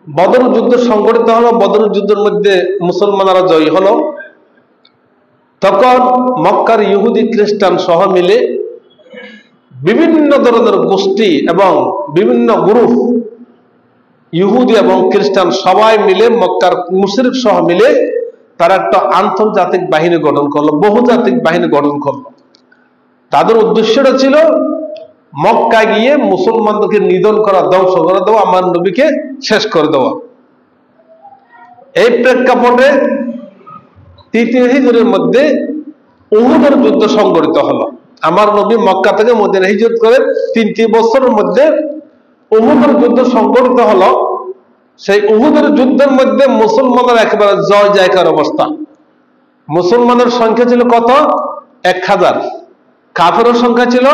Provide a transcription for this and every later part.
বদর যুদ্ধ সংঘটিত হলো, বদর যুদ্ধের মধ্যে মুসলমানরা জয়ী হলো। তখন মক্কার ইহুদি খ্রিস্টান সহ মিলে বিভিন্ন ধরনের গোষ্ঠী এবং বিভিন্ন গ্রুপ, ইহুদি এবং খ্রিস্টান সবাই মিলে, মক্কার মুশরিক সহ মিলে তারা একটা আন্তর্জাতিক বাহিনী গঠন করলো, বহুজাতিক বাহিনী গঠন করলো। তাদের উদ্দেশ্যটা ছিল মক্কা গিয়ে মুসলমানদেরকে নিধন করা, ধ্বংস করে দেওয়া, আমার নবীকে শেষ করে দেওয়া। এই প্রেক্ষাপটে তৃতীয় হিজরতের মধ্যে উহুদের যুদ্ধ সংঘটিত হলো। আমার নবী মক্কা থেকে মদিনা হিজরত করে 3টি বছরের মধ্যে উহুদের যুদ্ধ সংঘটিত হলো। সেই উহুদের যুদ্ধের মধ্যে মুসলমানের একেবারে জয় জয়কার অবস্থা। মুসলমানের সংখ্যা ছিল কত? 1000। কাফেরের সংখ্যা ছিল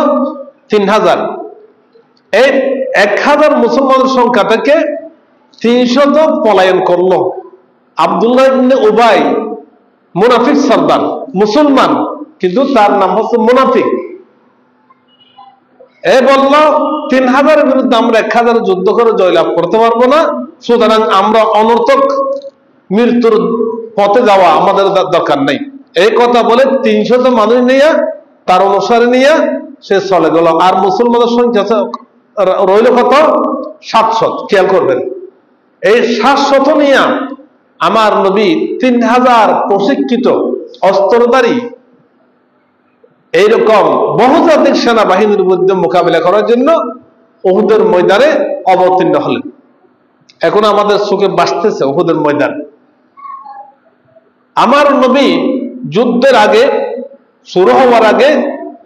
3000। এই 1000 মুসলমানের সংখ্যা থেকে 300 পলায়ন করলো। আব্দুল্লাহ ইবনে উবাই মুনাফিক সর্দার, মুসলমান কিন্তু তার নাম হচ্ছে মুনাফিক। এ বলল 3000-এর বিরুদ্ধে আমরা 1000 যুদ্ধ করে জয়লাভ করতে পারবো না, সুতরাং আমরা অনর্থক মৃত্যুর পথে যাওয়া আমাদের দরকার নেই। এই কথা বলে 300 মানুষ নিয়ে, তার অনুসারে নিয়ে সে চলে গেল। আর মুসলমানের সংখ্যা রইল কত? 700। খেয়াল করবেন, এই 700 নিয়ে আমার নবী 3000 প্রশিক্ষিত অস্ত্রধারী এইরকম বহুজাতিক সেনাবাহিনীর মধ্যে মোকাবিলা করার জন্য উহুদের ময়দানে অবতীর্ণ হলেন। এখন আমাদের চোখে বাঁচতেছে উহুদের ময়দান। আমার নবী যুদ্ধের আগে, শুরু হওয়ার আগে,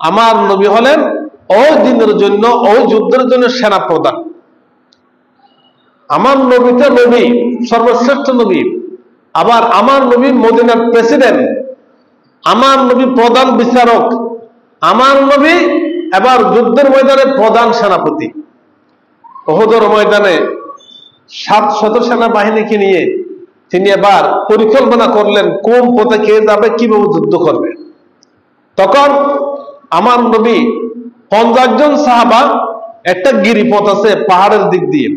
আমার নবী হলেন ওই দিনের জন্য, ওই যুদ্ধের জন্য সেনা প্রধান। আমার নবীতে নবী, সর্বশ্রেষ্ঠ নবী। আবার আমার নবী মদিনার প্রেসিডেন্ট, আমার নবী প্রধান বিচারক, আমার নবী এবার যুদ্ধের ময়দানে প্রধান সেনাপতি। উহুদের ময়দানে 700 সেনাবাহিনীকে নিয়ে তিনি এবার পরিকল্পনা করলেন কোন পথে কে যাবে, কিভাবে যুদ্ধ করবে। তখন আমার নবী 50 জন সাহাবা, একটা গিরিপথ আছে পাহাড়ের দিক দিয়ে,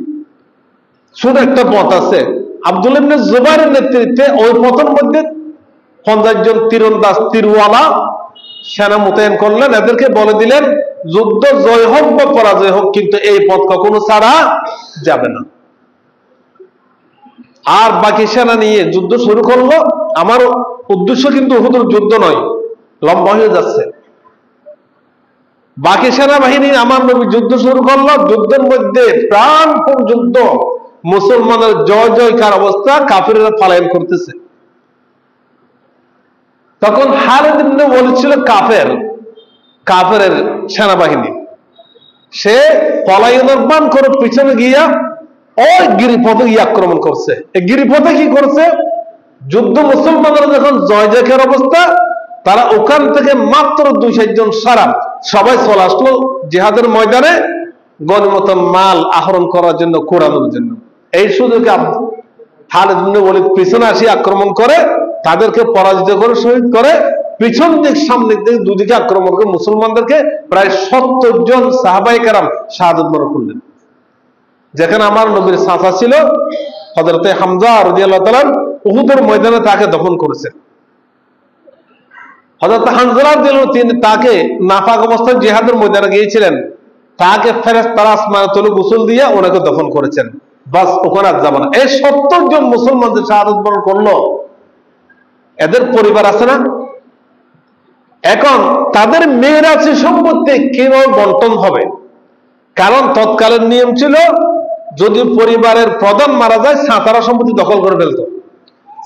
ছোট একটা পথ আছে, আব্দুল্লাহ ইবনে জুবাইরের নেতৃত্বে ওই পথের মধ্যে 50 জন তীরন্দাজ, তীরওয়ালা সেনা মোতায়েন করলেন। এদেরকে বলে দিলেন যুদ্ধ জয় হোক বা পরাজয় হোক, কিন্তু এই পথ কখনো ছাড়া যাবে না। আর বাকি সেনা নিয়ে যুদ্ধ শুরু করলো। আমার উদ্দেশ্য কিন্তু উহুদের যুদ্ধ নয়, লম্বা হয়ে যাচ্ছে। বাকি সেনাবাহিনী আমার নবী যুদ্ধ শুরু করলো। যুদ্ধের মধ্যে প্রাণপণ যুদ্ধ, মুসলমানের জয় জয়কার অবস্থা, কাফিররা পলায়ন করতেছে। তখন খালিদ ইবনে ওয়ালিদ ছিল কাফেরের সেনাবাহিনী। সে পলায়নের বান করে পিছনে গিয়া ওই গিরিপথে গিয়ে আক্রমণ করছে। এই গিরিপথে কি করছে? যুদ্ধ মুসলমানরা যখন জয় জয়কার অবস্থা, তারা ওখান থেকে মাত্র 2-4 জন সারা সবাই চলে আসলো জিহাদের ময়দানে গনিমত মাল আহরণ করার জন্য, কোরআনের জন্য। এই সুযোগে খালিদ ইবনে ওয়ালিদ পিছনে আসি আক্রমণ করে, তাদেরকে পরাজিত করে, শহীদ করে, পিছন দিক সামনের দিক দুদিকে আক্রমণ করে মুসলমানদেরকে প্রায় 70 জন সাহাবায়ে কেরাম শাহাদাত বরণ করলেন। যেখানে আমার নবীর চাচা ছিল হযরতে হামজা রাদিয়াল্লাহু তাআলা, উহুদের ময়দানে তাকে দফন করেছেন। হযরত হামজা রাদিয়াল্লাহু তিনি তাকে নাফাক অবস্থায় জিহাদের ময়দানে গিয়েছিলেন, তাকে ফেরেশতারা আসমানে তুলে গোসল দিয়ে ওনাকে দফন করেছেন। বাস, ওখানে আর যাব না। এই 70 জন মুসলমানদের শাহাদাত বরণ করলো। এদের পরিবার আছে না? এখন তাদের মিরাসি সম্পত্তি কিভাবে বন্টন হবে? কারণ তৎকালীন নিয়ম ছিল যদি পরিবারের প্রধান মারা যায়, সাঁতারা সম্পত্তি দখল করে ফেলতো,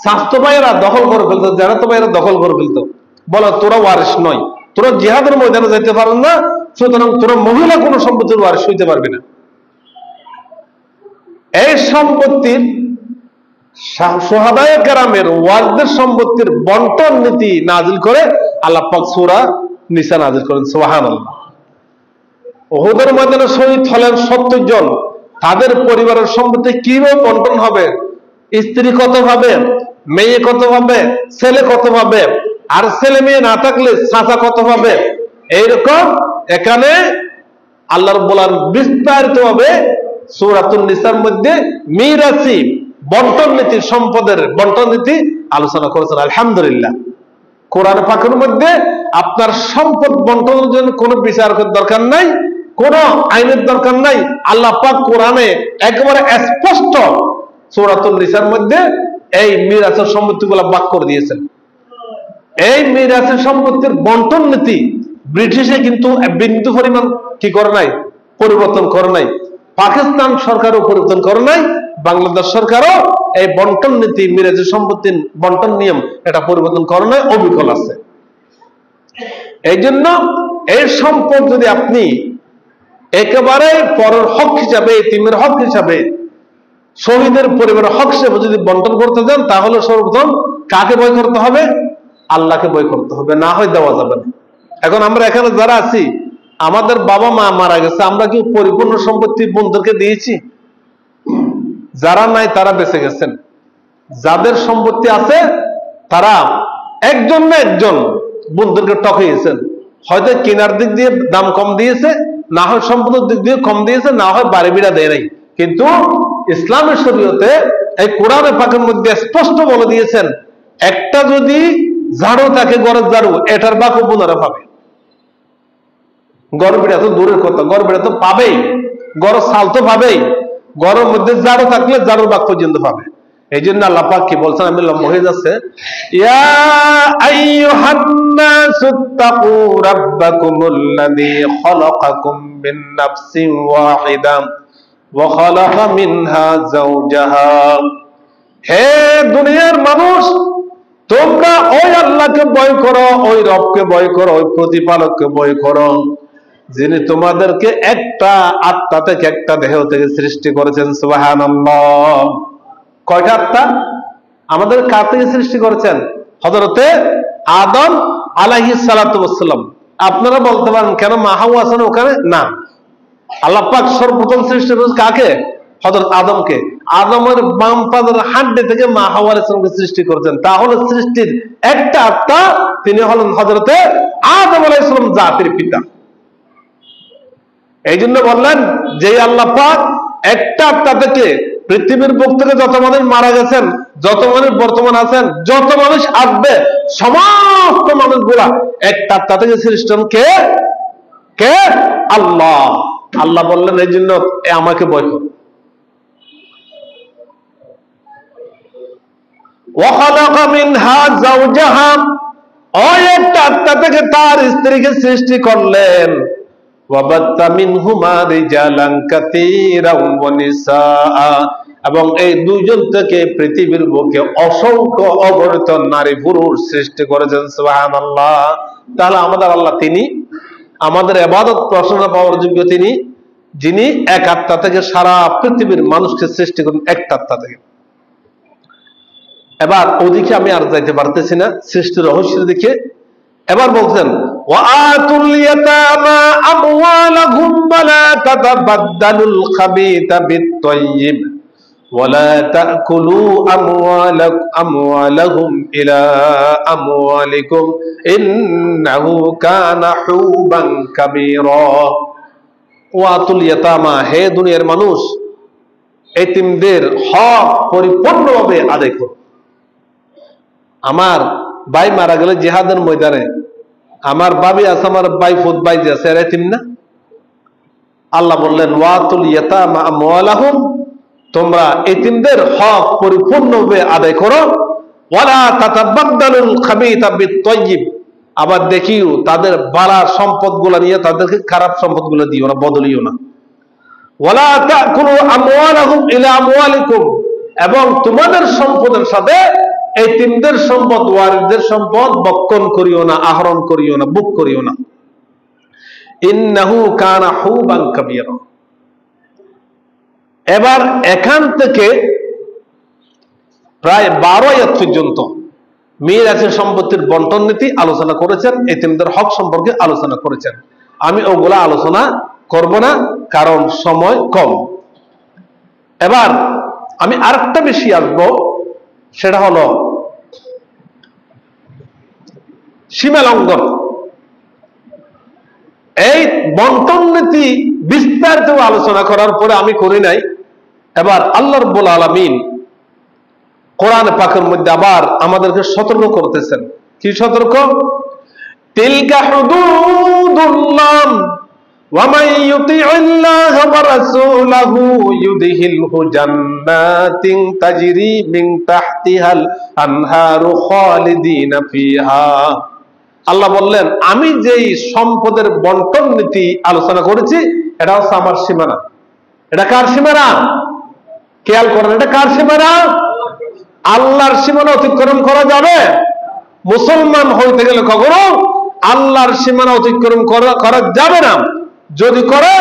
স্বাস্থ্য ভাইয়েরা দখল করে ফেলতো, জানাতো ভাইয়েরা দখল করে ফেলতো। বলে তোরা ওয়ারিস নয়, তোরা জিহাদের ময়দানে যাইতে পারেন না, সুতরাং তোরা মহিলা কোনো সম্পত্তির ওয়ারিস হইতে পারবি না। এই সম্পত্তির শাহাদায়ে কেরামের ওয়ারিসদের সম্পত্তির বন্টন নীতি নাজিল করে আল্লাহ পাক সূরা নিসা নাজিল করেন। সুবহানাল্লাহ। উহুদের ময়দানে শহীদ হলেন 70 জন। তাদের পরিবারের সম্পত্তি কিভাবে বন্টন হবে? স্ত্রী কত পাবে, মেয়ে কত পাবে, ছেলে কত পাবে, আর ছেলে মেয়ে না থাকলে চাচা কত পাবে, এইরকম এখানে আল্লাহ রাব্বুল আলামিন বিস্তারিত ভাবে সূরাতুন নিসার মধ্যে মিরাসি বন্টন নীতি, সম্পদের বন্টন নীতি আলোচনা করেছেন। আলহামদুলিল্লাহ, কোরআন পাকের মধ্যে আপনার সম্পদ বন্টনের জন্য কোনো বিচারকের দরকার নাই, কোনো আইনের দরকার নাই। আল্লাহ পাক কোরআনে একেবারে স্পষ্ট সূরাতুন নিসার মধ্যে এই মিরাসের সম্পত্তিগুলো ভাগ করে দিয়েছেন। এই মিরাসের সম্পত্তির বন্টন নীতি ব্রিটিশে কিন্তু বিন্দু পরিমাণ কি করে নাই, পরিবর্তন করে নাই। পাকিস্তান সরকারও পরিবর্তন করে নাই, বাংলাদেশ সরকারও এই বন্টন নীতি, মিরাসের সম্পত্তির বন্টন নিয়ম এটা পরিবর্তন করে নাই, অবিকল আছে। এই জন্য এই সম্পদ যদি আপনি একেবারে পরের হক হিসাবে, এতিমের হক হিসাবে, শহীদের পরিবারের হক হিসাবে যদি বন্টন করতে যান, তাহলে সর্বপ্রথম কাকে ভয় করতে হবে? আল্লাহকে ভয় করতে হবে, না হয় দেওয়া যাবে না। এখন আমরা এখানে যারা আছি, আমাদের বাবা মা মারা গেছে, আমরা কি পরিপূর্ণ সম্পত্তি বন্ধুদেরকে দিয়েছি? যারা নাই তারা বেঁচে গেছেন। যাদের সম্পত্তি আছে তারা একজন না একজন বন্ধুদেরকে ঠকিয়েছেন। হয়তো কেনার দিক দিয়ে দাম কম দিয়েছে, না হয় সম্পদের দিক দিয়ে কম দিয়েছে, না হয় বাড়ি বিড়া দেয় নাই। কিন্তু ইসলামের শরীয়তে এই কোরআনে পাকের মধ্যে স্পষ্ট বলে দিয়েছেন, একটা যদি ঝাড়ু থাকে, গড়ের ঝাড়ু, এটার বাকও পুনরা পাবে। গড় বিড়া তো দূরের কথা, গড় বিড়া তো পাবেই, গড় ছাল তো পাবেই, গড়ের মধ্যে ঝাড়ু থাকলে ঝাড়ুর বাক পর্যন্ত পাবে। এই জন্য আল্লাহ পাক কি বলছেন, আমি লম্বা হয়ে যাচ্ছে, ইয়া আইয়ুহান নাসুত্তাকু রাব্বাকুমুল্লাযী খালাকাকুম মিন নাফসিন ওয়াহিদা ওয়া খালাকা মিনহা যাওজাহা। হে দুনিয়ার মানুষ, তোমরা ওই আল্লাহকে ভয় করো, ওই রবকে ভয় করো, ওই প্রতিপালককে ভয় করো, যিনি তোমাদেরকে একটা আত্মা থেকে, একটা দেহ থেকে সৃষ্টি করেছেন। সুবহানাল্লাহ। কয়টা আত্মা? আমাদের কার থেকে সৃষ্টি করেছেন? হযরতে আদম আলাইহিস সালাতু ওয়াস সালাম। আপনারা বলতে পারেন কেন মা হাওয়া আছেন ওখানে? না, আল্লাহ পাক সর্বপ্রথম সৃষ্টি করেছেন কাকে? হযরত আদমকে। আদমের বাম পাদের হাড্ডি থেকে মা হাওয়া আলাইহিস সালামকে সৃষ্টি করেছেন। তাহলে সৃষ্টির একটা আত্মা, তিনি হলেন হযরতে আদম আলাইহিস সালাম, জাতির পিতা। এই জন্য বললেন যে আল্লাহ পাক একটা আত্মা থেকে পৃথিবীর বুক থেকে যত মানুষ মারা গেছেন, যত মানুষ বর্তমান আছেন, যত মানুষ আসবে, সমস্ত মানুষগুলা একটা আত্মা থেকে সৃষ্টি। কে? কে? আল্লাহ। আল্লাহ বললেন এই জন্য আমাকে ভয় করো। ওয়া খালাকা মিনহা যাওজাহা, ওই একটা আত্মা থেকে তার স্ত্রীকে সৃষ্টি করলেন। ওয়াবাত্তা মিনহুমা রিজালান কাসীরান ওয়া নিসাআ, এবং এই দুইজন থেকে পৃথিবীর বুকে অসংখ্য অগণিত নারী পুরুষ সৃষ্টি করেছেন। সুবহানাল্লাহ। তাহলে আমাদের আল্লাহ, তিনি আমাদের ইবাদত প্রশংসা পাওয়ার যোগ্য, তিনি যিনি এক আত্মা থেকে সারা পৃথিবীর মানুষকে সৃষ্টি করেন, একটা আত্মা থেকে। এবার ওদিকে আমি আর যাইতে পারতেছি না, সৃষ্টির রহস্যের দিকে। এবার বলছেন, ওয়াআতুল ইয়াতামা আমওয়ালাহুম ওয়ালা তাতাবাদদালুল খাবিথা বিত-তাইয়্যিব ওয়ালা তাকুলু আমওয়ালাহুম ইলা আমওয়ালিকুম ইন্নাহু কানা হুবান কাবীরা। ওয়াআতুল ইয়াতামা, হে দুনিয়ার মানুষ, এতিমদের হক পরিপূর্ণভাবে আদায় করো। আমার ভাই মারা গেলে জিহাদের ময়দানে, আমার ভাবি আছে, আমার ভাই ফুত ভাই যে আছে, এরা এতিম না? আল্লাহ বললেন ওয়াতুল ইয়াতামা আমওয়ালাহুম, তোমরা এতিমদের হক পরিপূর্ণভাবে আদায় করো। ওয়ালা তাতাবাদদালুল খাবিথা বিত-তাইয়্যিব, আবার দেখিও তাদের ভালো সম্পদগুলো নিয়ে তাদেরকে খারাপ সম্পদগুলো দিও না, বদলিও না। ওয়ালা তাকুলু আমওয়ালাহুম ইলা আমওয়ালিকুম, এবং তোমাদের সম্পদের সাথে এতিমদের সম্পদ, ওয়ারিসদের সম্পদ বক্ষণ করিও না, আহরণ করিও না, বুক করিও না। ইন্নাহু কানা হুবান কাবীরা। এবার এখান থেকে প্রায় 12 আয়াত পর্যন্ত মিরাসের সম্পত্তির বন্টন নীতি আলোচনা করেছেন, এতিমদের হক সম্পর্কে আলোচনা করেছেন। আমি ওগুলা আলোচনা করব না, কারণ সময় কম। এবার আমি আরেকটা বেশি আসবো, সেটা হলো সীমা লঙ্ঘন। এই বন্টন নীতি বিস্তারিত আলোচনা করার পরে আমি করি নাই। এবার আল্লাহ রাব্বুল আলামিন কোরআন পাকের মধ্যে আবার আমাদেরকে সতর্ক করতেছেন। কি সতর্ক? তিলকা হুদুদুল্লাহ ওয়া মান ইউতি'িল্লাহা ওয়া রাসূলাহু ইউদখিলহু জান্নাতিন তাজরি মিন তাহতিহাল আনহারু খালিদিনা ফিহা। আল্লাহ বললেন, আমি যেই সম্পদের বন্টন নীতি আলোচনা করেছি এটা হচ্ছে আমার সীমানা। এটা কার সীমানা? খেয়াল করেন, এটা কার সীমানা? আল্লাহর সীমানা অতিক্রম করা যাবে? মুসলমান হইতে গেলে কখনো আল্লাহর সীমানা অতিক্রম করা যাবে না। যদি করে,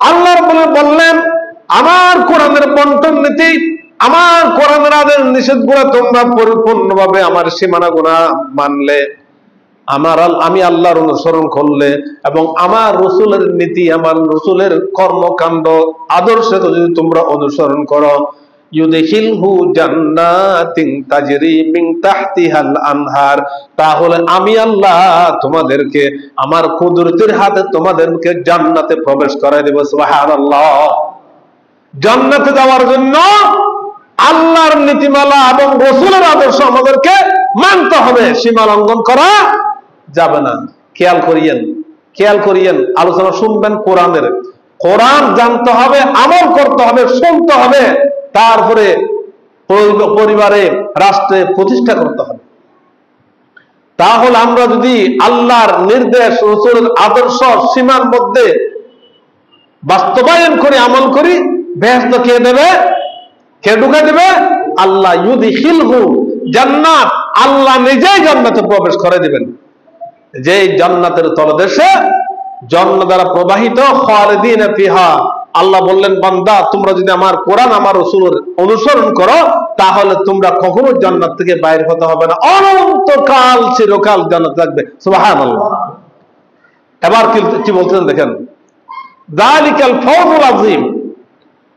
আল্লাহ বললেন আমার কোরআনের বন্টন নীতি, আমার কোরআনের আদেশ নিষেধগুলো তোমরা পরিপূর্ণভাবে আমার সীমানাগুলো মানলে, আমি আল্লাহর অনুসরণ করলে এবং আমার রসুলের নীতি, আমার রসুলের কর্মকাণ্ড আদর্শ যদি তোমরা অনুসরণ করো, ইউদখিলহু জান্নাতিন তাজরি মিন তাহতিহাল আনহার, তাহলে আমি আল্লাহ তোমাদেরকে আমার কুদরতের হাতে তোমাদেরকে জান্নাতে প্রবেশ করাই দেব। সুবহানাল্লাহ। জান্নাতে যাওয়ার জন্য আল্লাহর নীতিমালা এবং রসুলের আদর্শ আমাদেরকে মানতে হবে, সীমা লঙ্ঘন করা যাবে না। খেয়াল করিয়েন আলোচনা শুনবেন কোরআনের। কোরআন জানতে হবে, আমল করতে হবে, শুনতে হবে, তারপরে পরিবারে রাষ্ট্রে প্রতিষ্ঠা করতে হবে। তাহলে আমরা যদি আল্লাহর নির্দেশ, রসুলের আদর্শ সীমার মধ্যে বাস্তবায়ন করে আমল করি, বেহেশত কে দেবে? কে ঢুকে দেবে? আল্লাহ। ইউদখিলহু জান্নাত, আল্লাহ নিজেই জান্নাতে প্রবেশ করে দিবেন। যে জান্নাতের তলদেশে জান্নাত দ্বারা প্রবাহিত খালিদিনা ফিহা। আল্লাহ বললেন, বান্দা তোমরা যদি আমার কোরআন, আমার রাসূলের অনুসরণ করো, তাহলে তোমরা কখনো জান্নাত থেকে বাইরে হতে হবে না, অনন্তকাল চিরকাল জান্নাত থাকবে। সুবহানাল্লাহ। এবার কি বলছেন দেখেন, যালিকাল ফাওজুল আযীম।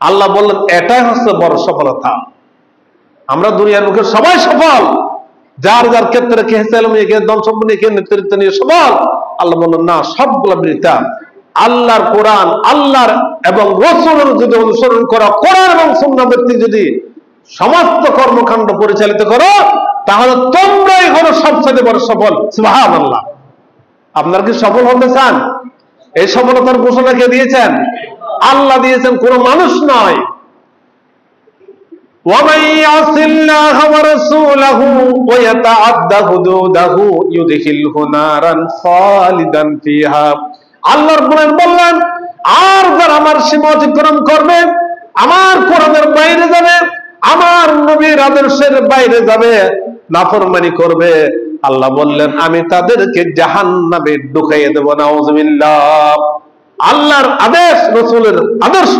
আল্লাহ বললেন এটাই হচ্ছে বড় সফলতা। আমরা দুনিয়ার মুখে সবাই সফল, যার যার ক্ষেত্রে কে হেসালম নিয়ে, কে ধন সম্পদ নিয়ে, কে নেতৃত্ব নিয়ে সফল। আল্লাহ বললেন না, সবগুলো বৃথা। আল্লাহর কোরআন, আল্লাহর এবং রাসূলের যদি অনুসরণ করো, কোরআন এবং সুন্নাহ ভিত্তিক যদি সমস্ত কর্মকাণ্ড পরিচালিত করো, তাহলে তোমরাই হলো সবচেয়ে বড় সফল। সুবহানাল্লাহ। আপনারা কি সফল হতে চান? এই সফলতার ঘোষণা কে দিয়েছেন? আল্লাহ দিয়েছেন, কোন মানুষ নয়। وَمَن يَعْصِ اللَّهَ وَرَسُولَهُ وَيَتَعَدَّ حُدُودَهُ يُدْخِلْهُ نَارًا خَالِدًا فِيهَا। আল্লাহর কোরআন বললেন, আর যারা আমার সীমা অতিক্রম করবে, আমার কোরআনের বাইরে যাবে, আমার নবীর আদর্শের বাইরে যাবে, নাফরমানি করবে, আল্লাহ বললেন আমি তাদেরকে জাহান্নামে ঢুকাইয়ে দেব। নাউযুবিল্লাহ। আল্লাহর আদেশ, রাসূলের আদর্শ,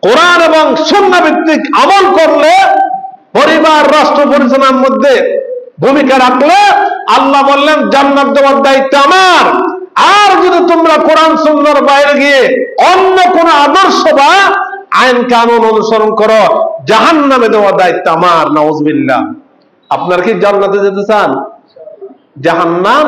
কোরআন এবং সুন্নাহ ভিত্তিক আমল করলে, পরিবার রাষ্ট্র পরিচালনার মধ্যে ভূমিকা রাখলে, আল্লাহ বললেন জান্নাত দেওয়ার দায়িত্ব আমার। আর যদি তোমরা কোরআন সুন্নাহর বাইরে গিয়ে অন্য কোন আদর্শ বা আইন কানুন অনুসরণ করো, জাহান্নামে দেওয়ার দায়িত্ব আমার। নাউযুবিল্লাহ। আপনারা কি জান্নাতে যেতে চান? জাহান্নাম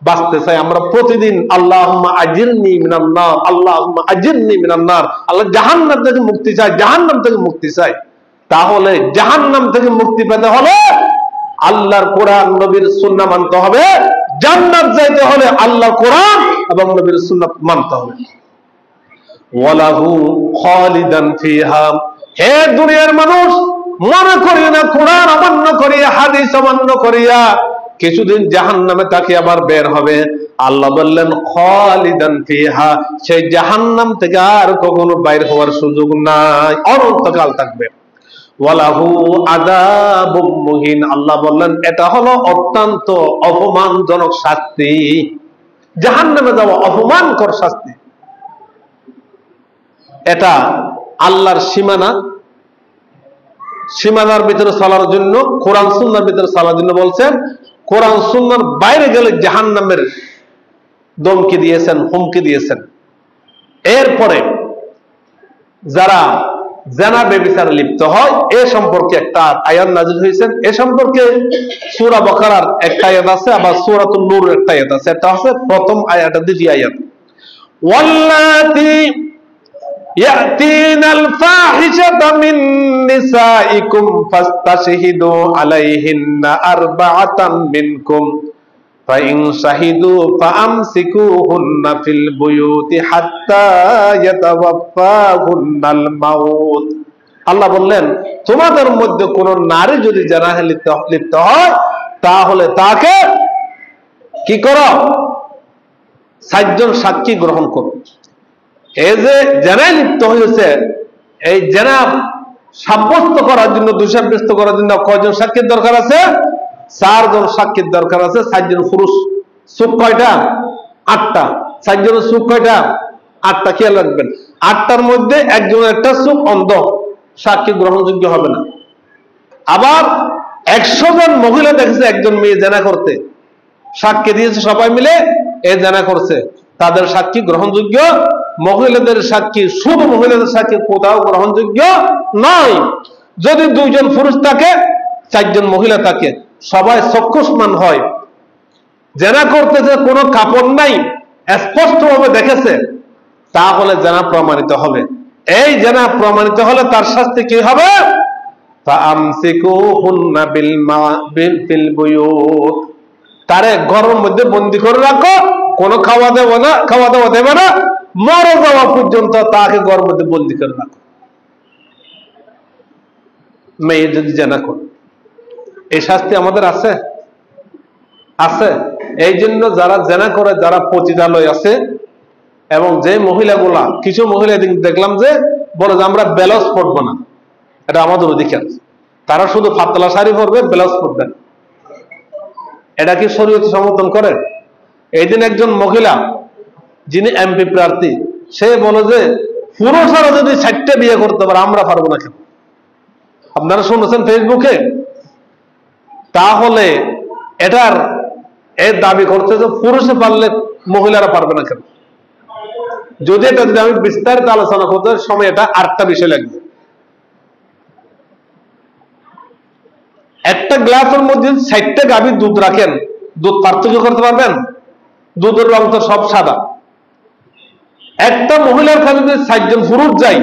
বাঁচতে চাই আমরা প্রতিদিন। আল্লাহুম্মা আজিরনি মিনান নার, আল্লাহুম্মা আজিরনি মিনান নার। আল্লাহ জাহান্নাম থেকে মুক্তি চাই, জাহান্নাম থেকে মুক্তি চাই। তাহলে জাহান্নাম থেকে মুক্তি পেতে হলে আল্লাহর কোরআন, নবীর সুন্নাহ মানতে হবে। জান্নাত যাইতে হলে আল্লাহর কোরআন এবং নবীর সুন্নাহ মানতে হবে। ওয়ালাহু খালিদান ফিহা। হে দুনিয়ার মানুষ, মনে করিও না কোরআন অমান্য করিয়া, হাদিস অমান্য করিয়া কিছুদিন জাহান্নামে তাকে আবার বের হবে। আল্লাহ বললেন খালিদান ফিহা, সেই জাহান্নাম থেকে আর কখনো বাইর হওয়ার সুযোগ নাই, অনন্তকাল থাকবে। ওয়ালাহু আযাবুম মুহিন। আল্লাহ বললেন এটা হলো অত্যন্ত অপমানজনক শাস্তি। জাহান্নামে যাওয়া অপমানকর শাস্তি। এটা আল্লাহর সীমানা, সীমানার ভিতরে চলার জন্য, কোরআন সুন্নাহর ভিতরে চলার জন্য বলছেন। কোরআন সুন্নাহর বাইরে গেলে জাহান্নামের ধমকি দিয়েছেন, হুমকি দিয়েছেন। এরপরে যারা জানা বেবিচারে লিপ্ত হয়, এ সম্পর্কে একটা আয়াত নাযিল হয়েছে। এ সম্পর্কে সূরা বাকারার একটা আয়াত আছে, আবার সূরাতুন নূর একটা আয়াত আছে। এটা হচ্ছে প্রথম আয়াত, দ্বিতীয় আয়াত, ওয়াল্লাতি ইয়াতিনাল ফাহিশাতা মিন নিসাইকুম ফাস্তাশহিদু আলাইহিন্না আরবাআতাম মিনকুম ফাইন শাহিদু ফাআমসিকুহুন্না ফিল বুয়ুতি হাত্তা ইয়াতাওয়াফাহুন্নাল মাউত। আল্লাহ বললেন, তোমাদের মধ্যে কোন নারী যদি জেনাহে লিপ্ত হয় তাহলে তাকে কি করো? 7 জন সাক্ষী গ্রহণ করো। এই যে জেনায় লিপ্ত হয়েছে, এই জেনা সাব্যস্ত করার জন্য, দোষ সাব্যস্ত করার জন্য কয়জন সাক্ষীর দরকার আছে? 4 জন সাক্ষীর দরকার আছে। 4 জন পুরুষ। চোখ কয়টা? 8টা। 4 জনের চোখ কয়টা? 8টা। খেয়াল রাখবেন, 8টার মধ্যে একজনের একটা চোখ অন্ধ, সাক্ষী গ্রহণযোগ্য হবে না। আবার 100 জন মহিলা দেখেছে একজন মেয়ে জেনা করতে, সাক্ষী দিয়েছে সবাই মিলে, এ জেনা করছে, তাদের সাক্ষী গ্রহণযোগ্য। মহিলাদের সাক্ষী, শুধু মহিলাদের সাক্ষী কোথাও গ্রহণযোগ্য নয়। যদি 2 জন পুরুষ থাকে, 4 জন মহিলা থাকে, সবাই চক্ষুষ্মান হয়, জেনা করতেছে, কোনো কাপড় নাই, স্পষ্টভাবে দেখেছে, তাহলে জেনা প্রমাণিত হবে। এই জেনা প্রমাণিত হলে তার শাস্তি কি হবে? ফাআমসিকুহুন্না বিল বুয়ুত, তারে ঘরের মধ্যে বন্দী করে রাখো, কোনো খাওয়া দাওয়া দেবে না, মরে যাওয়া পর্যন্ত তাকে ঘরের মধ্যে বন্দী করে রাখো। মেয়ে যদি জেনা করে, এই শাস্তি আমাদের আছে? আছে। এই জন্য যারা জেনা করে, যারা পতিতালয় আছে, এবং যে মহিলাগুলা, কিছু মহিলা দেখলাম যে বলে যে আমরা ব্লাউজ পরবো না, এটা আমাদের অধিকার, তারা শুধু পাতলা শাড়ি পরবে, ব্লাউজ পরবে না। এটা কি শরীয়ত সমর্থন করে? এই দিন একজন মহিলা, যিনি এমপি প্রার্থী, সে বলে যে পুরুষরা যদি 4টা বিয়ে করতে পারে, আমরা পারবো না কেন? আপনারা শুনেছেন ফেসবুকে। তাহলে এটার দাবি করছে যে পুরুষে পারলে মহিলারা পারবে না কেন? যদি এটা যদি আমি বিস্তারিত আলোচনা করতে সময়, এটা 8টা বিষয় লাগবে। একটা গ্লাসের মধ্যে 4টা গাভীর দুধ রাখেন, দুধ পার্থক্য করতে পারবেন? দুধের রং তো সব সাদা। একটা মহিলার কাছে যদি 4 জন পুরুষ যায়,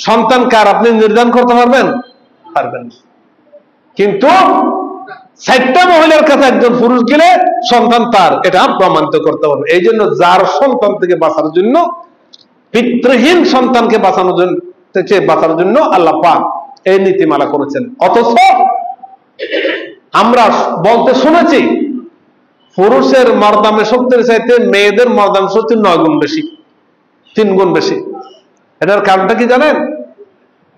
সন্তান কার আপনি নির্ধারণ করতে পারবেন? পারবেন। কিন্তু 4টা মহিলার কাছে একজন পুরুষ গেলে সন্তান তার, এটা প্রমাণিত করতে পারবে। এই জন্য যার সন্তান থেকে বাঁচার জন্য, পিতৃহীন সন্তানকে বাঁচার জন্য আল্লাহ পাক এই নীতিমালা করেছেন। অথচ আমরা বলতে শুনেছি পুরুষের মর্দামে শক্তির চাইতে মেয়েদের মর্দামে শক্তি 9 গুণ বেশি, 3 গুণ বেশি। এটার কারণটা কি জানেন?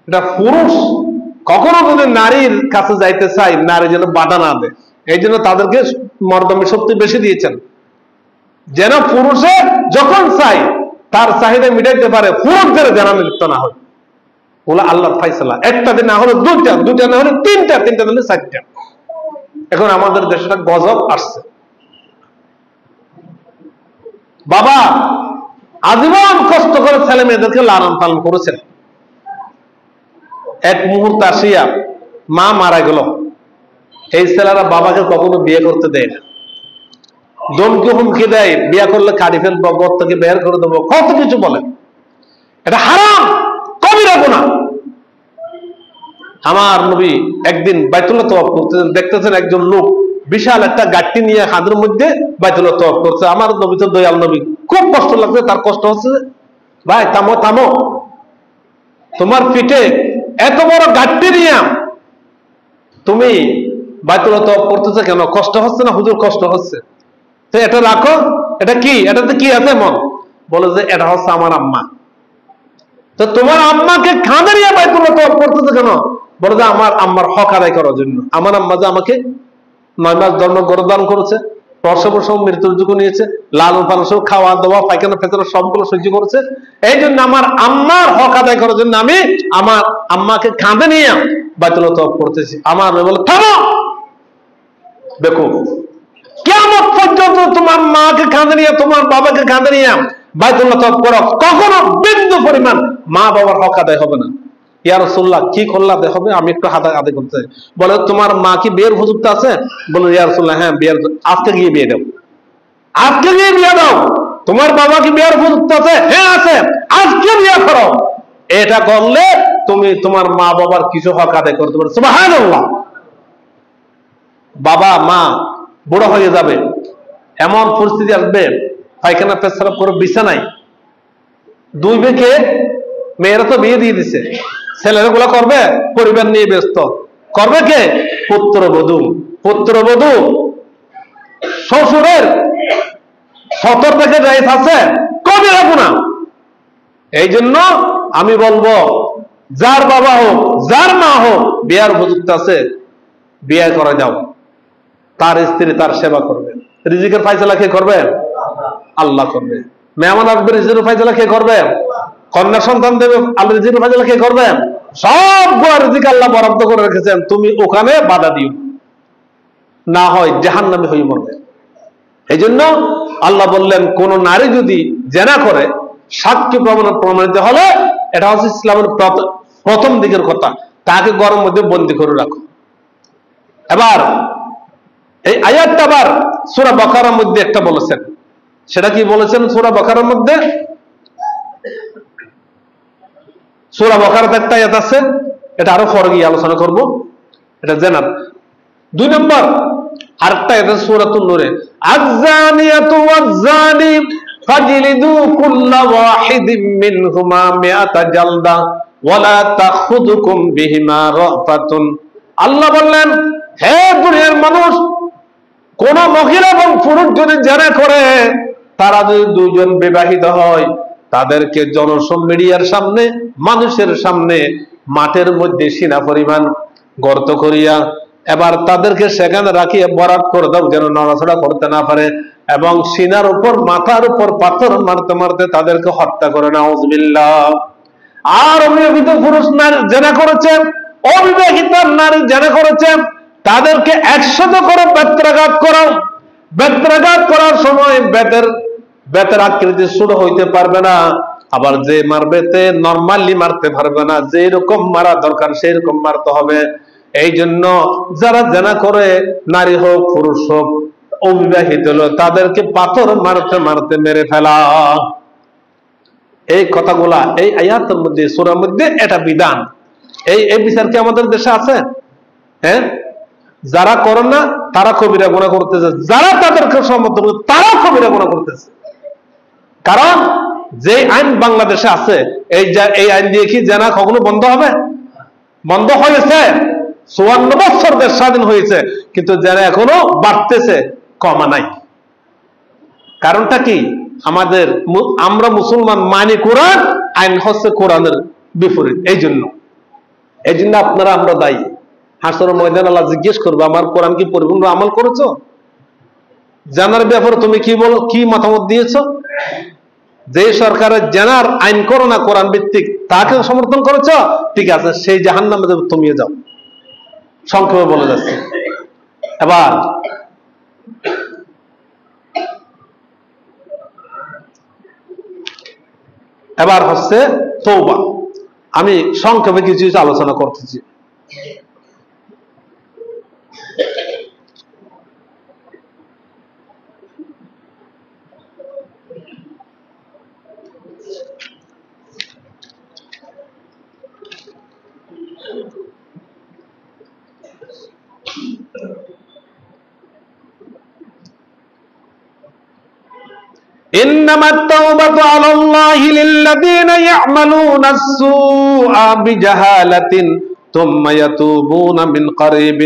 এটা পুরুষ কখনো যদি নারীর কাছে যাইতে চায়, নারী যেন বাধা না দেয়, এই জন্য তাদেরকে মর্দামে শক্তি বেশি দিয়েছেন, যেন পুরুষে যখন চাই তার চাহিদা মিটাইতে পারে, পুরুষদের যেন লিপ্ত না হয়। বলে আল্লাহর ফায়সালা, একটা দিন না হলে 2টা, 2টা না হলে 3টা, 3টা দিলে 4টা। এখন আমাদের দেশটা গজব আসছে। বাবা আজীবন কষ্ট করে ছেলে মেয়েদেরকে লালন পালন করেছেন, এক মুহূর্ত আসিয়া মা মারা গেল, এই ছেলেরা বাবাকে কখনো বিয়ে করতে দেয় না, ধমকি হুমকি দেয়, বিয়ে করলে কাটি ফেলবো, ঘর থেকে বের করে দেবো, কত কিছু বলে। এটা হারাম, কবিরা গুনাহ। আমার নবী একদিন বাইতুল্লাহ তওয়াফ করতেছেন, দেখতেছেন একজন লোক বিশাল একটা গাঠি নিয়ে হাতের মধ্যে বাইতুল্লাহ তওয়াফ করছে। আমার নবী তো দয়াল নবী, খুব কষ্ট লাগছে, তার কষ্ট হচ্ছে, ভাই থামো থামো, তোমার পিঠে এত বড় গাঠি নিয়ে তুমি বাইতুল্লাহ তওয়াফ করতেছে কেন? কষ্ট হচ্ছে না? হুজুর কষ্ট হচ্ছে। তো এটা রাখো, এটা কি, এটাতে কি আছে মন? বলে যে এটা হচ্ছে আমার আম্মা। তো তোমার আম্মাকে কাঁধে নিয়ে বাইতুল্লাহ তওয়াফ করতেছে কেন? বলে যে আমার আম্মার হক আদায় করার জন্য। আমার আম্মা যে আমাকে 9 মাস ধর্ম গর্ভধারণ করেছে, প্রসবের সময় মৃত্যুর ঝুঁকি নিয়েছে, লালন পালন সহ খাওয়া দাওয়া পায়খানা ফেতনা সবগুলো সহ্য করেছে, এই জন্য আমার আম্মার হক আদায় করার জন্য আমি আমার আম্মাকে কাঁধে নিয়ে বাইতুল্লাহ তওয়াফ করতেছি। আমার বলে থামো দেখো, কিয়ামত পর্যন্ত তোমার মাকে কাঁধে নিয়ে, তোমার বাবাকে কাঁধে নিয়ে বাইতুল্লাহ তওয়াফ করো, কখনো বিন্দু পরিমাণ মা বাবার হক আদায় হবে না। ইয়া রাসূলুল্লাহ কি করলে হবে, আমি একটু হাত আদায় করতে চাই। বলে তোমার মা কি বিয়ের উপযুক্ত আছে? বলে ইয়া রাসূলুল্লাহ হ্যাঁ বিয়ের, আজকে গিয়ে বিয়ে দাও, আজকে গিয়ে বিয়ে দাও। তোমার বাবা কি বিয়ের উপযুক্ত আছে? হ্যাঁ আছে, আজকে বিয়ে করো। এটা করলে তুমি তোমার মা বাবার কিছু হক আদায় করতে পারো। সুবহানাল্লাহ। বাবা মা বুড়ো হয়ে যাবে, এমন পরিস্থিতি আসবে পায়খানা পেশাব করে বিছানায় দুই বেকে, মেয়েরা তো বিয়ে দিয়ে দিছে, ছেলেরা গুলা করবে, পরিবার নিয়ে ব্যস্ত, করবে কে? পুত্রবধূ। পুত্রবধূ শ্বশুরের 70 থেকে রাইস আছে, কবিরা গুনাহ। এই জন্য আমি বলবো যার বাবা হোক যার মা হোক বিয়ার উপযুক্ত আছে, বিয়ে করে যাও। তার স্ত্রী তার সেবা করবে। রিজিকের ফায়সালা কে করবে? আল্লাহ করবে। মেহমান আসবে, রিজিকের ফায়সালা কে করবে? কন্যা সন্তান দেবে, আল্লাহ রিজিকের ফায়সালা কে করবে? সবগুলো রিজিক আল্লাহ বরাদ্দ করে রেখেছেন, তুমি ওখানে বাধা দিও না, হয় জাহান্নামী হয়ে মরবে। এই জন্য আল্লাহ বললেন কোন নারী যদি জেনা করে সাক্ষ্য প্রমাণিত হলে, এটা হচ্ছে ইসলামের প্রথম দিকের কথা, তাকে ঘরের মধ্যে বন্দী করে রাখো। এবার এই আয়াতটা আবার সূরা বাকারার মধ্যে একটা বলেছেন, সেটা কি বলেছেন? সূরা বাকারার মধ্যে, সূরা বাকারাতে একটা আয়াত আছে, এটা আরো পরে গিয়ে আলোচনা করব, এটা জেনার 2 নম্বর। আরেকটা আয়াত সূরাতুন নূরে, আয-যানিয়াতু ওয়াজ-যানি ফাজলিদু কুল্লা ওয়াহিদিম মিনহুমা মিআতা জালদা ওয়া লা তাখুযুকুম বিহিমা রাফাতুন। আল্লাহ বললেন, হে দুনিয়ার মানুষ, কোন মহিলা এবং পুরুষ যদি জেনা করে, তারা যদি দুইজন বিবাহিত হয়, তাদেরকে জনমিডিয়ার সামনে, মানুষের সামনে মাঠের মধ্যে সিনা পরিমাণ গর্ত করিয়া এবার তাদেরকে সেখানে রাখিয়ে বরাত করে দাও, যেন নড়াচড়া করতে না পারে, এবং সিনার উপর মাথার উপর পাথর মারতে মারতে তাদেরকে হত্যা করে। নাউযুবিল্লাহ। আর অবিবাহিত পুরুষ নারী জেনা করেছে, অবিবাহিত নারী জেনা করেছে, তাদেরকে 100 করে বেত্রাঘাত করো। বেত্রাঘাত করার সময় বেতের আকৃতি ছোট হইতে পারবে না, আবার যে মারবে তে নরমালি মারতে পারবে না, যে রকম মারা দরকার সেই রকম মারতে হবে। এই জন্য যারা জেনা করে, নারী হোক পুরুষ হোক অবিবাহিত হলো, তাদেরকে পাথর মারতে মারতে মেরে ফেলা। এই কথাগুলা এই আয়াতের মধ্যে, সূরার মধ্যে এটা বিধান। এই বিচার কি আমাদের দেশে আছে? হ্যাঁ, যারা করে না তারা কবিরা গুনাহ করতেছে, যারা তাদেরকে সমর্থন করে তারা কবিরা গুনাহ করতেছে। কারণ যে আইন বাংলাদেশে আছে, এই আইন দিয়ে কি জেনা কখনো বন্ধ হবে? বন্ধ হয়েছে। 54 বছর দেশ স্বাধীন হয়েছে, কিন্তু জেনা এখনো বাড়তেছে, কমা নাই। কারণটা কি? আমরা মুসলমান মানি কোরআন, আইন হচ্ছে কোরআনের বিপরীত। এই জন্য আপনারা আমরা দায়ী। হাসরের ময়দানে আল্লাহ জিজ্ঞেস করবে, আমার কোরআন কি পরিপূর্ণ আমল করেছো? জানার ব্যাপারে তুমি কি মতামত দিয়েছো? যে সরকারের জানার আইন করো না কোরআন ভিত্তিক, তাকে সমর্থন করেছো, ঠিক আছে, সেই জাহান্নামে তুমি যাও। সংক্ষেপে বলে যাচ্ছে। এবার হচ্ছে তওবা। আমি সংক্ষেপে কিছু আলোচনা করতেছি। إنما التوبة على الله للذين يعملون السوء بجهالة ثم يتوبون من قريب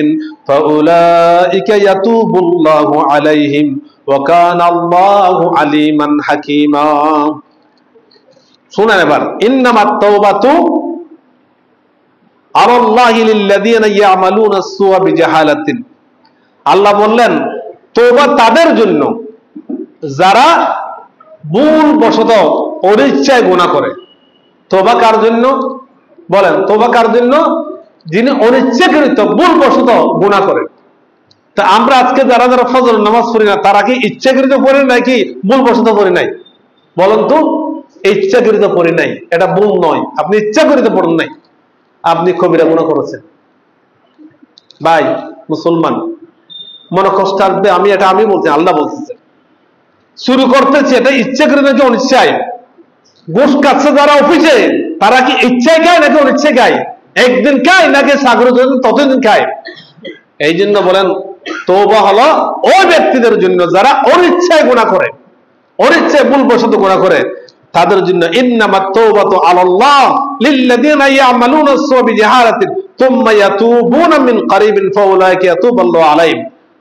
فأولئك يتوب الله عليهم وكان الله عليما حكيما। শুনেন এবার, إنما التوبة على الله للذين يعملون السوء بجهالة। আল্লাহ বললেন তওবা তাদের জন্য যারা ভুল বশত অনিচ্ছায় গুনাহ করে। তওবা কার জন্য? বলেন, তওবা কার জন্য? যিনি অনিচ্ছাকৃত ভুল বশত গুনাহ করে। তা আমরা আজকে যারা ফজর নামাজ পড়ি না, তারা কি ইচ্ছাকৃত পড়ি নাকি ভুল বশত পড়ি নাই? বলেন তো। ইচ্ছাকৃত পড়ি নাই, এটা ভুল নয়, আপনি ইচ্ছাকৃত পড়েন নাই। আপনি কবিরা গুনাহ করেছেন, ভাই মুসলমান মনে কষ্ট আসবে, আমি বলছি, আল্লাহ বলতেছে শুরু করতেছে এটা ইচ্ছে করে নাকি অনিচ্ছায়। ঘুষ খাচ্ছে যারা অফিসে, তারা কি ইচ্ছায় খায় নাকি অনিচ্ছায় খায়? একদিন খায় নাকি সাগর ততদিন খায়? এই জন্য বলেন তওবা হলো ওই ব্যক্তিদের জন্য যারা অনিচ্ছায় গুনাহ করে, অনিচ্ছায় ভুলবশত গুনাহ করে, তাদের জন্য ইন্নামাত তাওবাতু আলাল্লাহ লিল্লাযিনা ইয়ামালুনা আস-সু'a বিজাহালাতিন থুম্মা ইয়াতুবুনা মিন কারিবিন ফাউলাইকা ইয়াতুবুল্লাহু আলাইহিম।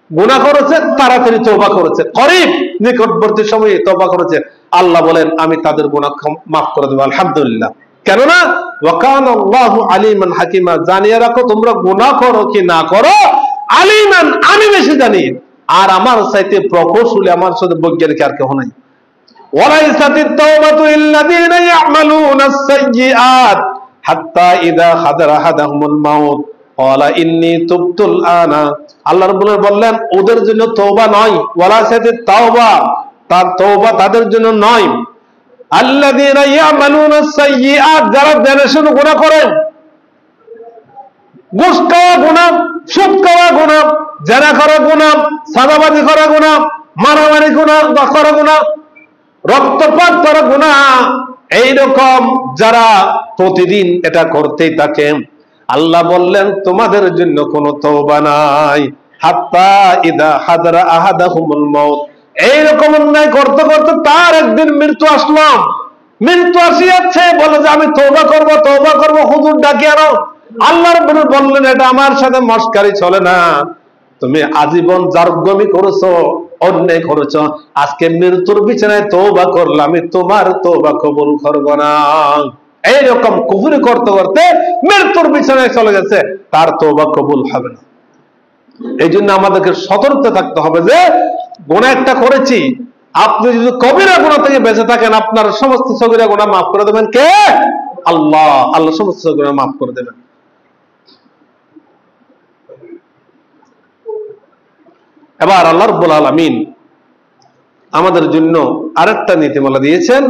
গুনাহ করেছে, তাড়াতাড়ি তওবা করেছে, করিব নিকটবর্তী সময়ে তওবা করেছে, আল্লাহ বলেন আমি তাদের গুনাহ মাফ করে দেব আলহামদুলিল্লাহ। কেননা ওয়া কানা আল্লাহু আলিমান হাকিমা, জানিয়ে রাখো তোমরা গুনাহ করো কি না করো, আলিমান আমি বেশি জানি, আর আমার চাইতে প্রকৌশলী, আমার সাথে বৈজ্ঞানিক আর কেউ নাই। ওয়ালাইসাতিত তাওবাতু লিল্লাযিনা ইয়ামালুনা আস-সাইয়্যাত হাত্তা ইযা হাদারা আহাদাহুমুল মাউত ক্বালা ইন্নী তুবতুল আনা। আল্লাহ রাব্বুল আলামিন বললেন ওদের জন্য তওবা নয়, ওয়ালাইসাতিত তাওবা, তার তওবা তাদের জন্য নয়, আল্লাযিনা ইয়ামালুনা আস-সাইয়্যাত, যারা জেনে শুনে গুনাহ করেন, ঘুষ খাওয়া গুনাহ, সুদ খাওয়া গুনাহ, জেনা করা গুনাহ, সাদাবাজি করা গুনাহ, মারামারি গুনাহ করা গুনাহ, রক্তপাত করা গুনাহ, এইরকম যারা প্রতিদিন এটা করতেই থাকে, আল্লাহ বললেন তোমাদের জন্য কোনো তওবা নাই। হাত্তা ইদা হাদারা আহাদাহুমুল মাউত, এইরকম অন্যায় করতে করতে তার একদিন মৃত্যু আসলো, মৃত্যু আসিয়াছে, বলে যে আমি তওবা করব, তওবা করব, হুজুর ডাকি আনো। আল্লাহ রাব্বুল বললেন এটা আমার সাথে মস্কারি চলে না, তুমি আজীবন জারগমি করেছো, অন্যায় করেছো, আজকে মৃত্যুর বিছানায় তওবা করলে আমি তোমার তওবা কবুল করব না। এইরকম কুফরি করতে করতে মৃত্যুর বিছানায় চলে গেছে, তার তওবা কবুল হবে না। এই জন্য আমাদেরকে সতর্ক থাকতে হবে যে গুনাহ একটা করেছি, আপনি যদি কবিরা গুনাহ থেকে বেঁচে থাকেন, আপনার সমস্ত সগীরা গুনাহ মাফ করে দেবেন কে? আল্লাহ। আল্লাহ সমস্ত গুনাহ মাফ করে দেবেন। এবার আল্লাহ রাব্বুল আলামিন আমাদের জন্য আরেকটা নীতিমালা দিয়েছেন,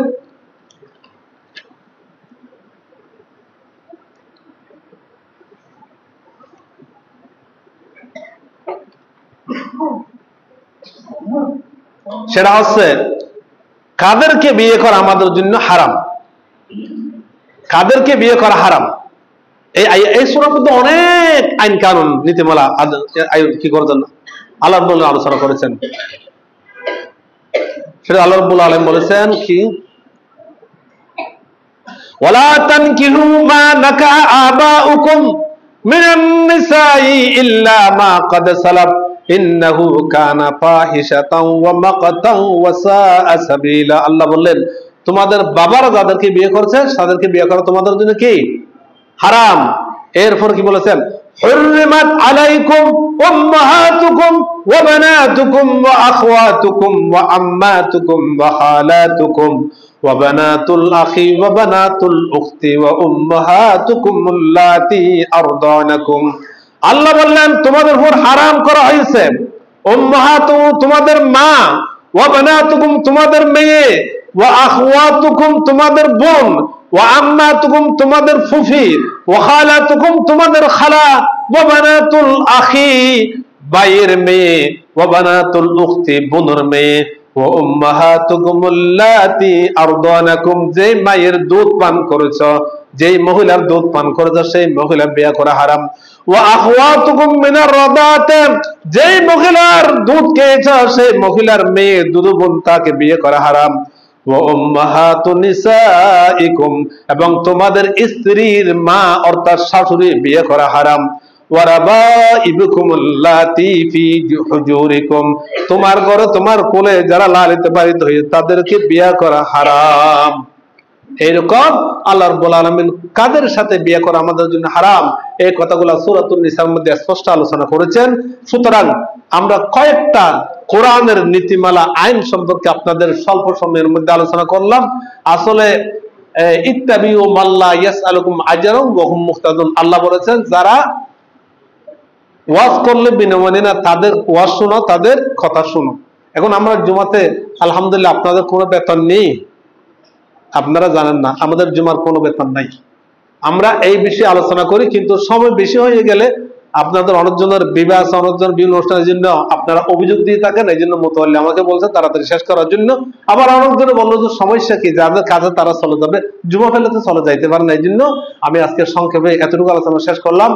সেটা হচ্ছে কাদেরকে বিয়ে করা আমাদের জন্য হারাম, কাদেরকে বিয়ে করা হারাম। এই সূরার মধ্যে অনেক আইন কানুন নীতিমালা কি করেছেন আল্লাহ রাব্বুল আলামিন আলোচনা করেছেন। সেটা আল্লাহ রাব্বুল আলামিন বলেছেন কি, ওয়ালা তানকিহু মা নাকা আবাউকুম মিনান নিসাই ইল্লা মা ক্বাদ সালাফ ইন্নাহু কানা ফাহিশাতাও ওয়া মাকতাও ওয়া সাআ সাবিলা। আল্লাহ বললেন তোমাদের বাবারা যাদেরকে বিয়ে করেছে তাদেরকে বিয়ে করা তোমাদের জন্য কি হারাম। এরপর কি বলেছেন, হুররিমাত আলাইকুম উম্মাহাতুকুম ওয়া বানাতুকুম ওয়া আখওয়াতুকুম ওয়া আম্মাতুকুম ওয়া খালাতুকুম ওয়া বানাতুল আখি ওয়া বানাতুল উখতি ওয়া উম্মাহাতুকুম আল্লাতী আরদানাকুম। আল্লাহ বললেন তোমাদের উপর হারাম করা হয়েছে উম্মাহাতুকুম তোমাদের মা, ওয়া বানাতুকুম তোমাদের মেয়ে, ওয়া আখওয়াতুকুম তোমাদের বোন, ওয়া আম্মাতুকুম তোমাদের ফুফি, ওয়া খালাতুকুম তোমাদের খালা, ওয়া বানাতুল আখি ভাইয়ের মেয়ে, ওয়া বানাতুল উখতি বোনের মেয়ে, ওয়া উম্মাহাতুকুম আল্লাতী আরদানাকুম যেই মায়ের দুধ পান করেছো, যেই মহিলার দুধ পান করেছো সেই মহিলার বিয়ে করা হারাম। ওয়া আখওয়াতুকুম মিনার রাদাতে যেই মহিলার দুধ খেয়েছো সেই মহিলার মেয়ে দুধ বোন তাকে বিয়ে করা হারাম। ওয়া উম্মাহাতু নিসাইকুম এবং তোমাদের স্ত্রীর মা অর্থাৎ শাশুড়ি বিয়ে করা হারাম। ওয়া রাবাইবুকুম আল্লাতী ফি হুজুরিকুম তোমার ঘরে তোমার কোলে যারা লালিত পালিত হয়েছে তাদেরকে বিয়ে করা হারাম। এইরকম আল্লাহ রাব্বুল আলামিন কাদের সাথে বিয়ে করা আমাদের জন্য হারাম এই কথাগুলো সূরাতুন নিসার মধ্যে স্পষ্ট আলোচনা করেছেন। সুতরাং আমরা কয়েকটা কোরআনের নীতিমালা আইন সম্পর্কে আপনাদের স্বল্প সময়ের মধ্যে আলোচনা করলাম। আসলে ইত্তাবিউ মাল্লা ইয়াসআলুকুম আজরান ওয়া হুম মুহতাদুন, আল্লাহ বলেছেন যারা ওয়াজ করলে বিনামূল্যে না, তাদের ওয়াজ শোনো, তাদের কথা শোনো। এখন আমরা জুমাতে আলহামদুলিল্লাহ আপনাদের কোনো বেতন নেই, আপনারা জানেন না আমাদের জুমার কোনো বেতন নাই, আমরা এই বিষয়ে আলোচনা করি, কিন্তু সময় বেশি হয়ে গেলে আপনাদের অনেকজনের বিবাহ আছে, অনেকজন বিভিন্ন অনুষ্ঠানের জন্য আপনারা অভিযোগ দিয়ে থাকেন, এই জন্য মোতাল্লি আমাকে বলছে তাড়াতাড়ি শেষ করার জন্য। আবার অনেকজনে বললো যে সমস্যা কি, যাদের কাজে তারা চলে যাবে, যুব ফেলে তো চলে যাইতে পারে না, এই জন্য আমি আজকে সংক্ষেপে এতটুকু আলোচনা শেষ করলাম।